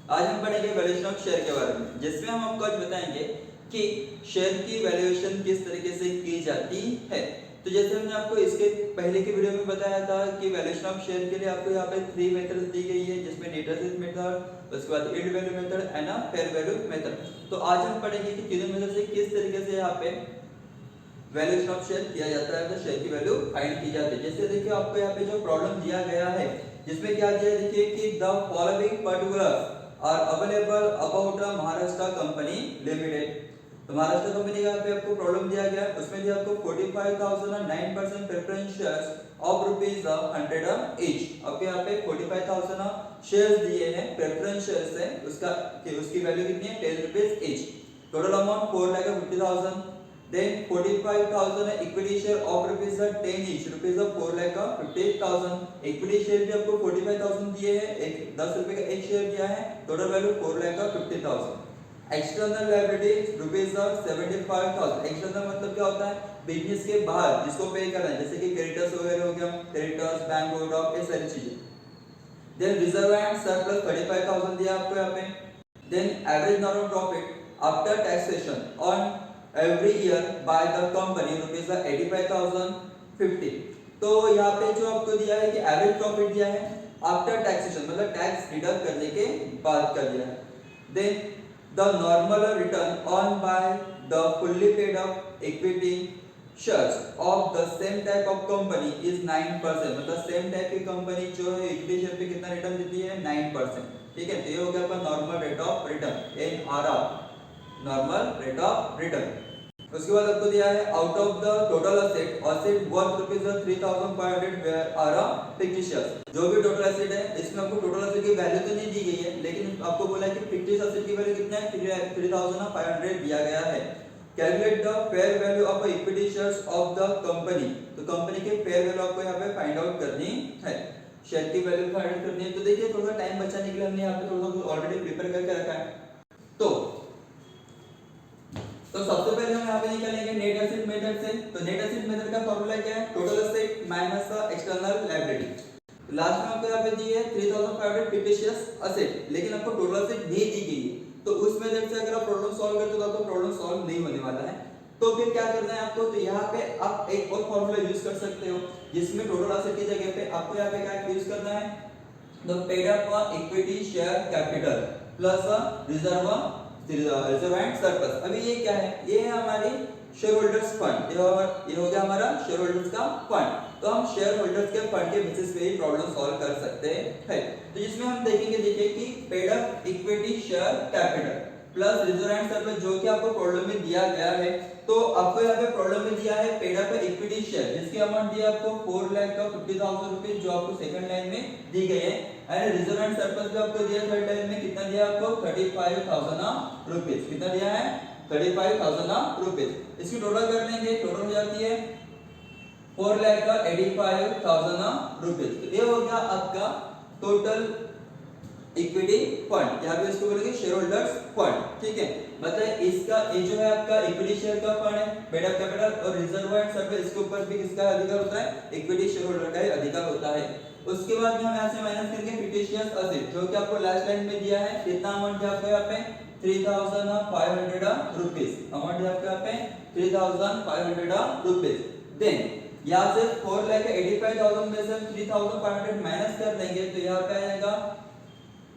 आज हम पढ़ेंगे वैल्यूएशन ऑफ शेयर के बारे में, जिसमें हम आपको आज बताएंगे कि शेयर की वैल्यूएशन किस तरीके से की जाती है। तो जैसे हमने आपको इसके पहले के वीडियो में बताया था कि वैल्यूएशन ऑफ शेयर के लिए आपको यहाँ पे 3 मेथड्स दी गई है, जिसमें नेट एसेट मेथड, उसके बाद yield value method and fair value method. तो आज हम पढ़ेंगे कि तीनों मेथड से किस तरीके से यहाँ पे वैल्यूएशन ऑफ शेयर किया जाता है, तो शेयर की वैल्यू फाइंड की जाती है। जैसे देखिए आपको यहाँ पे जो प्रॉब्लम दिया गया है, जिसमें क्या दिया है, देखिए कि the following particulars are available about Maharashtra company limited. तो महाराष्ट्र कंपनी का पे आपको प्रॉब्लम दिया गया है, उसमें दिया आपको 45,009% प्रेफरेंस शेयर्स ऑफ ₹100 ईच। आपके यहाँ पे 45,000 शेयर्स दिए हैं, प्रेफरेंस शेयर्स है, उसकी वैल्यू कितनी है, ₹10 each. Total amount 4,50,000। Then 45,000 equity share of ₹10 each, ₹4,50,000। equity share भी आपको 45,000 दिए हैं, एक 10 रुपए का एक शेयर दिया है, total value 4,50,000। External liability ₹75,000। External मतलब क्या होता है, बिजनेस के बाहर जिसको पे करना है, जैसे कि क्रेडिटर्स वगैरह हो गया, क्रेडिटर्स, बैंक ओवरड्राफ्ट, ये सारी चीजें। देन रिजर्व एंड सरप्लस 35,000 दिया आपको यहाँ पे। Then average normal profit after taxation on every year by the company ₹85,050। तो यहाँ पे जो आपको दिया है कि एवरेज प्रॉफिट दिया है आफ्टर टैक्सेशन, मतलब टैक्स डिडक्ट करने के बाद का दिया है। Then the normal return on by the fully paid up equity shares of the same type of company is 9%। मतलब सेम टाइप की कंपनी जो है इक्विटी शेयर पे कितना रिटर्न देती है, 9%। ठीक है, तो ये हो गया आपका normal rate of return, NRR, normal rate of return. उसके बाद आपको दिया है out of the total asset worth ₹3,500 where are fictitious. जो भी टोटल असेट है, इसमें आपको टोटल असेट की वैल्यू तो नहीं दी गई है, लेकिन आपको बोला है कि फिक्टिशियस असेट की वैल्यू कितना है, 3,500 दिया गया है। Calculate the fair value of equity shares of the company. तो कंपनी के फेयर वैल्यू आपको यहाँ पे फाइंड आउट करनी है, शेयर की वैल्यू फाइंड आउट करनी है। तो देखिए थोड़ा टाइम बचाने के लिए हमने यहाँ पे थोड़ा ऑलरेडी प्रिपेयर करके रखा है। तो सबसे पहले हम यहाँ पे निकालेंगे नेट एसेट मेथड से। तो नेट एसेट मेथड का फॉर्मूला क्या है, total asset minus external liability. Last में आपको यहाँ पे दी है 3,500 फिक्टिशियस असेट, लेकिन आपको टोटल एसेट नहीं दी गई है। तो उस मेथड से अगर आप प्रॉब्लम सॉल्व करते हो तो प्रॉब्लम सॉल्व नहीं होने वाला है। तो फिर क्या करना है आपको, तो यहाँ पे आप एक और फॉर्मूला यूज कर सकते हो, जिसमें टोटल एसेट की जगह पे आपको यहाँ पे क्या यूज करना है, the paid up equity share capital plus reserve and surplus. अभी ये क्या है, ये है हमारी शेयर होल्डर्स फंड। ये हो गया हमारा शेयर होल्डर्स का फंड। तो हम शेयर होल्डर्स के फंड के बेसिस पे ही प्रॉब्लम सॉल्व कर सकते हैं। तो जिसमें हम देखेंगे, देखिए कि paid up equity share capital plus reserve and surplus, जो कि आपको प्रॉब्लम में दिया गया है। तो आपको यहाँ पे प्रॉब्लम में दिया है पेड अप इक्विटी शेयर, जिसकी अमाउंट दी है आपको 4,50,000 रुपए, जो आपको सेकंड लाइन में दी गई है। एंड रिजर्व एंड सरप्लस भी आपको दिया थर्ड लाइन में, कितना दिया आपको, 35,000 रुपीस। कितना दिया है, 35,000 रुपीस। इसकी टोटल कर लेंगे, टोटल हो जाती है 4,85,000 रुपीस। तो ये हो गया आपका टोटल इक्विटी फंड, यहाँ पे इसको बोलेंगे शेयर होल्डर्स फंड। ठीक है, मतलब इसका ये जो है आपका इक्विटी शेयर का फंड है, पेड अप कैपिटल, और रिजर्व एंड सरप्लस, इसके ऊपर भी किसका अधिकार होता है, इक्विटी शेयर होल्डर का ही अधिकार होता है। उसके बाद में हम यहाँ से माइनस करेंगे फिक्टिशियस असेट, जो कि आपको लास्ट लाइन में दिया है। कितना अमाउंट है आपको यहाँ पे, 3,500 रुपीस। अमाउंट है आपको यहाँ पे 3,500 रुपीस। देन यहाँ से 4,85,000 में से 3,500 माइनस कर देंगे, तो यहाँ पे आएगा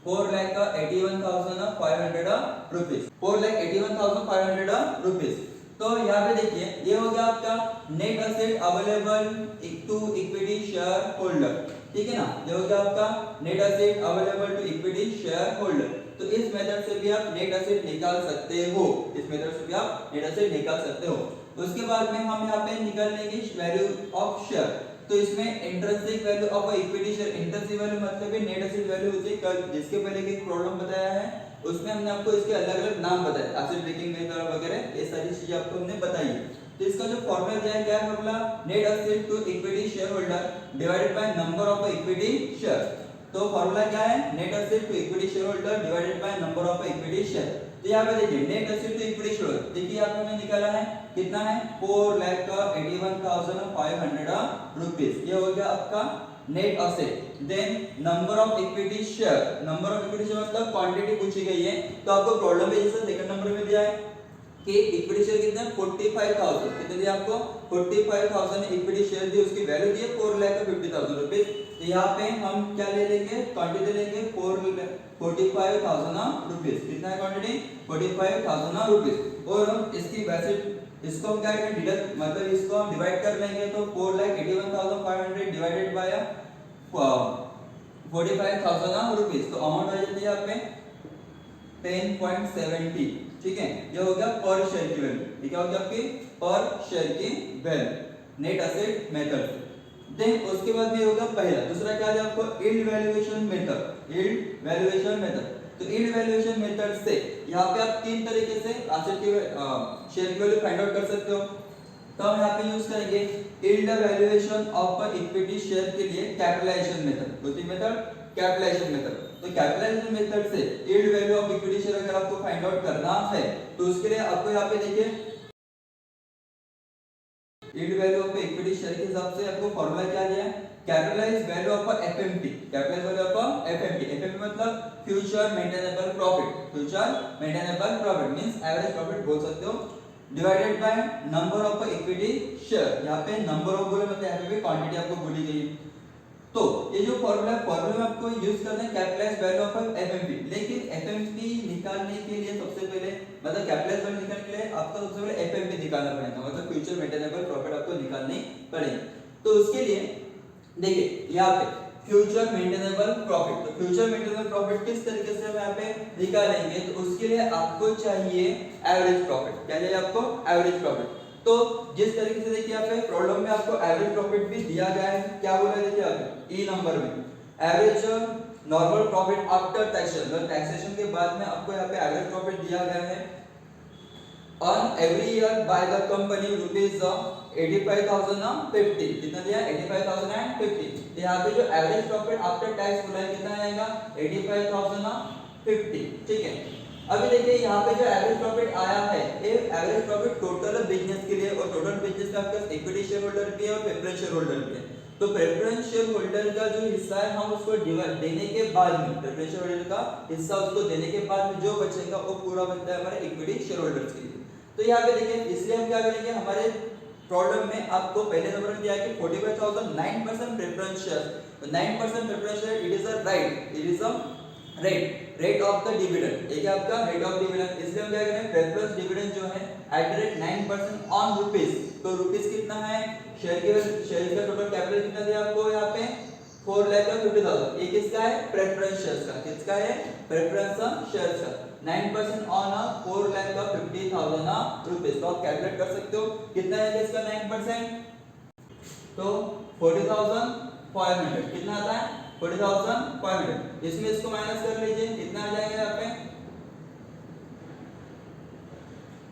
4,81,500 रुपीस। 4,81,500 रुपीस। तो यहाँ पे देखिए ये हो गया आपका net asset available to equity share holder. ठीक है ना, ये हो गया आपका net asset available to equity share holder. तो इस मेथड से भी आप नेट असेट निकाल सकते हो, इस मेथड से भी आप नेट असेट निकाल सकते हो। उसके बाद में हम यहाँ पे निकाल लेंगे वैल्यू ऑफ शेयर। तो इसमें intrinsic value of equity share, intrinsic value मतलब है नेट एसेट वैल्यू होती है, जिसके पहले एक प्रॉब्लम बताया है, उसमें हमने आपको इसके अलग-अलग नाम बताए, एसिड ब्रेकिंग मेथड वगैरह, ये सारी चीजें आपको हमने बताई है। तो इसका जो फॉर्मूला दिया है, क्या है formula, net asset to equity share holder divided by number of equity share. तो फॉर्मूला क्या है, net asset to equity share holder divided by number of equity share. तो यहाँ पे देखिए net asset to equity share holder, देखिए यहाँ पे हमने निकाला है, कितना है, 4,81,500 रुपीस। ये हो गया आपका net asset, then number of equity share, number of equity share मतलब क्वांटिटी पूछी गई है। तो आपको प्रॉब्लम में जैसे सेकंड नंबर में दिया है कि इक्विटी शेयर कितने 45,000, कितने दिया आपको 45,000 इक्विटी शेयर दी, उसकी वैल्यू दी है 4,50,000 रुपीस। तो यहाँ पे हम क्या ले लेंगे, क्वांटिटी लेंगे 45,000 रुपीस। कितना है क्वांटिटी 45,000 रुपीस। और हम इसकी वैसे इसको हम क्या करेंगे डिडक्ट, मतलब इसको हम डिवाइड कर लेंगे। तो 4,81,500 डिवाइडेड बाय 45,000 रुपीस, तो अमाउंट आ जाती है यहाँ पे 10.70। ठीक है, ये हो गया पर शेयर की वैल्यू। ये क्या हो गया आपकी पर शेयर की value net asset method. Then उसके बाद ये होगा पहला। दूसरा क्या है आपको yield valuation method, yield valuation method. तो यील्ड वैल्यूएशन मेथड से यहाँ पे आप तीन तरीके से एसेट की शेयर की वैल्यू फाइंड आउट कर सकते हो। तो हम यहाँ पे यूज करेंगे yield valuation of equity share के लिए कैपिटलाइजेशन मेथड। कौन सी मेथड, कैपिटलाइजेशन मेथड। तो कैपिटलाइजेशन मेथड से yield value of equity share अगर आपको फाइंड आउट करना है तो उसके लिए आपको यहाँ पे देखिए yield value of equity share के हिसाब से आपको फार्मूला क्या दिया है, capitalise value of FMP. Capitalise value of FMP, FMP मतलब future maintainable profit, future maintainable profit means average profit बोल सकते हो, divided by number of equity share. यहाँ पे नंबर ऑफ बोले मतलब यहाँ पे क्वांटिटी आपको बोली गई है। तो ये जो फॉर्मूला है, फॉर्मूला में आपको यूज करना है कैपिटलाइज वैल्यू ऑफ एफएमपी। लेकिन एफएमपी निकालने के लिए सबसे पहले मतलब कैपिटलाइज वैल्यू निकालने के लिए आपको सबसे पहले एफएमपी निकालना पड़ेगा, मतलब फ्यूचर मेंटेनेबल प्रॉफिट आपको निकालनी पड़ेगी। तो उसके लिए देखिए यहाँ पे फ्यूचर मेंटेनेबल प्रॉफिट, तो फ्यूचर मेंटेनेबल प्रॉफिट किस तरीके से हम यहाँ पे निकालेंगे, तो उसके लिए आपको चाहिए एवरेज प्रॉफिट। क्या चाहिए आपको, एवरेज प्रॉफिट। तो जिस तरीके से देखिए यहाँ पे प्रॉब्लम में आपको एवरेज प्रॉफिट भी दिया गया है, क्या बोला है देखिए आप ई नंबर में average normal profit after taxation, मतलब टैक्सेशन के बाद में आपको यहाँ पे एवरेज प्रॉफिट दिया गया है on every year by the company rupees 85,050। कितना दिया 85,050। तो यहाँ पे जो एवरेज प्रॉफिट आफ्टर टैक्स बोला है कितना आएगा 85,050। ठीक है, अभी देखिए यहाँ पे जो एवरेज प्रॉफिट आया है, ये एवरेज प्रॉफिट टोटल बिजनेस के लिए, और टोटल बिजनेस का आपका इक्विटी शेयर होल्डर भी है और प्रेफरेंस शेयर होल्डर भी है। तो प्रेफरेंस शेयर होल्डर का जो हिस्सा है हम उसको देने के बाद में, प्रेफरेंस शेयर होल्डर का हिस्सा उसको देने के बाद में जो बचेगा वो पूरा बनता है हमारे इक्विटी शेयर होल्डर्स के लिए। तो यहाँ पे देखिए इसलिए हम क्या करेंगे, हमारे प्रॉब्लम में आपको पहले नंबर में दिया है कि 45,000 9% प्रेफरेंस शेयर, तो 9% preference share it is a right, it is a rate of the dividend. ये क्या आपका रेट ऑफ डिविडेंड, इसलिए हम क्या करें प्रेफरेंस डिविडेंड जो है at the rate 9% on rupees. तो रुपीस कितना है, शेयर का टोटल कैपिटल कितना दिया आपको यहाँ पे 4,50,000। ये किसका है, प्रेफरेंस शेयर्स का। किसका है, प्रेफरेंस शेयर्स का। 9% ऑन 4,50,000 रुपीस। तो आप कैलकुलेट कर सकते हो कितना है इसका 9%, तो 40,500 कितना आता है 40,500। इसमें इसको माइनस कर लीजिए, कितना आ जाएगा यहाँ पे,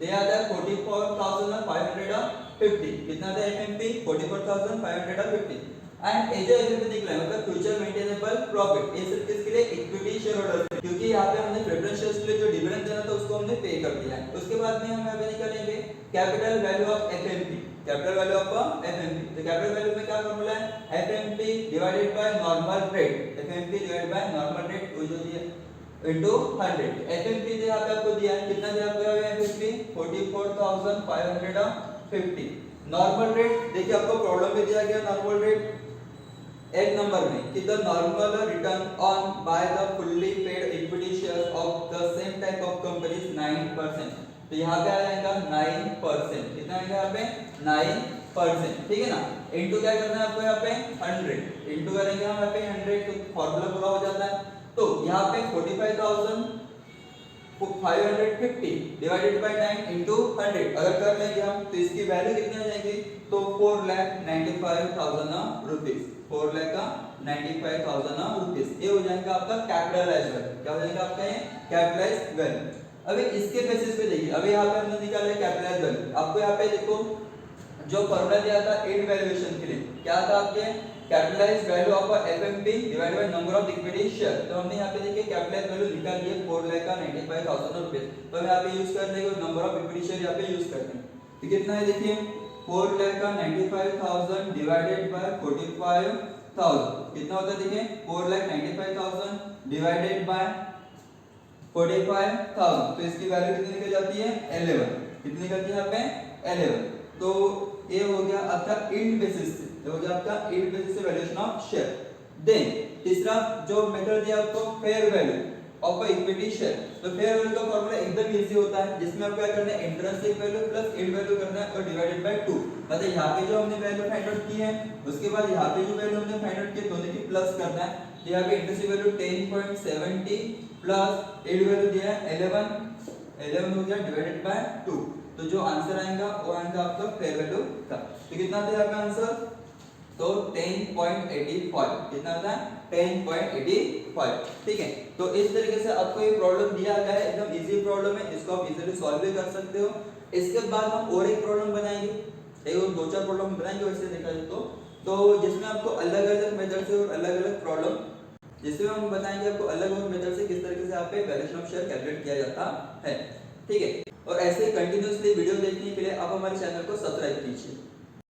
ये आता है 44,550। कितना था एफएमपी 44,550। एंड एज एफएमपी निकला है मतलब फ्यूचर मेंटेनेबल प्रॉफिट। ये सिर्फ किसके लिए, इक्विटी शेयर होल्डर्स, क्योंकि यहाँ पे हमने प्रेफरेंस शेयर्स के लिए जो डिविडेंड देना था उसको हमने पे कर दिया है। उसके बाद में हम यहाँ पे निकालेंगे capital value of FMP, capital value of FMP. तो कैपिटल वैल्यू में क्या फार्मूला है, FMP divided by normal rate, FMP divided by normal rate वो जो दिया इनटू 100। एफएमपी जो यहाँ पे आपको दिया है कितना दिया आपको एफएमपी 44,550। नॉर्मल रेट देखिए आपको प्रॉब्लम में दिया गया नॉर्मल रेट एक नंबर में कि the normal return on by the fully paid equity shares of the same type of companies 9%। तो यहाँ पे आ जाएगा 9%। कितना आएगा यहाँ पे 9%। ठीक है ना, इनटू क्या करना है आपको यहाँ पे 100, इनटू करेंगे हम यहाँ पे 100 तो फार्मूला पूरा हो जाता है। तो यहाँ पे 45,550 डिवाइडेड बाय 9 इनटू 100 अगर कर लेंगे हम तो इसकी वैल्यू कितनी आ जाएगी, तो 4,95,000 रुपीस, 4,95,000 रुपीस। ये हो जाएगा आपका कैपिटलाइज्ड वैल्यू। क्या हो जाएगा आपका ये कैपिटलाइज्ड वैल्यू। अभी इसके बेसिस पे देखिए, अभी यहाँ पे हमने निकाला है कैपिटलाइज्ड वैल्यू। आपको यहाँ पे देखो जो फॉर्मूला दिया था एड वैल्यूएशन के लिए क्या था आपके capitalised value of FMP divided by number of equity share. तो हमने यहाँ पे देखिए कैपिटलाइज्ड वैल्यू निकाल ली है 4,95,000 रुपीस। तो हम यहाँ पे यूज कर लेंगे नंबर ऑफ इक्विटी शेयर यहाँ पे यूज करते हैं। तो कितना है देखिए 4,95,000 डिवाइडेड बाय 45 कितना होता है देखिए 4,95,000 डिवाइडेड बाय 45,000, तो इसकी वैल्यू कितनी निकल जाती है 11, कितनी निकलती है यहाँ पे 11। तो ये हो गया आपका यील्ड बेसिस से, ये हो गया आपका यील्ड बेसिस से वैल्यूएशन ऑफ शेयर। देन तीसरा जो मेथड दिया आपको fair value of equity share, तो फेयर वैल्यू का फॉर्मूला एकदम इजी होता है, जिसमें आपको क्या करना है intrinsic value plus yield value करना है और डिवाइडेड बाय 2। मतलब यहाँ पे जो हमने वैल्यू फाइंड आउट की है उसके बाद यहाँ पे जो वैल्यू हमने फाइंड आउट की दोनों की प्लस करना है। तो यहाँ पे intrinsic value 10.70 plus yield value दिया है 11 हो गया डिवाइडेड बाय 2। तो जो आंसर आएगा वो आएगा आपका फेयर वैल्यू का। तो कितना आता है आपका आंसर, तो 10.85, कितना आता है 10.85। ठीक है, तो इस तरीके से आपको ये प्रॉब्लम दिया गया है, एकदम इजी प्रॉब्लम है, इसको आप इजीली सॉल्व भी कर सकते हो। इसके बाद हम और एक प्रॉब्लम बनाएंगे, एक और 2-4 प्रॉब्लम बनाएंगे वैसे देखा जाए तो जिसमें आपको अलग अलग मेथड से और अलग अलग प्रॉब्लम, जिसमें हम बताएंगे आपको अलग अलग मेथड से किस तरीके से आप पे वैल्यूएशन ऑफ शेयर कैलकुलेट किया जाता है। ठीक है, और ऐसे कंटिन्यूअसली वीडियो देखने के लिए आप हमारे चैनल को सब्सक्राइब कीजिए।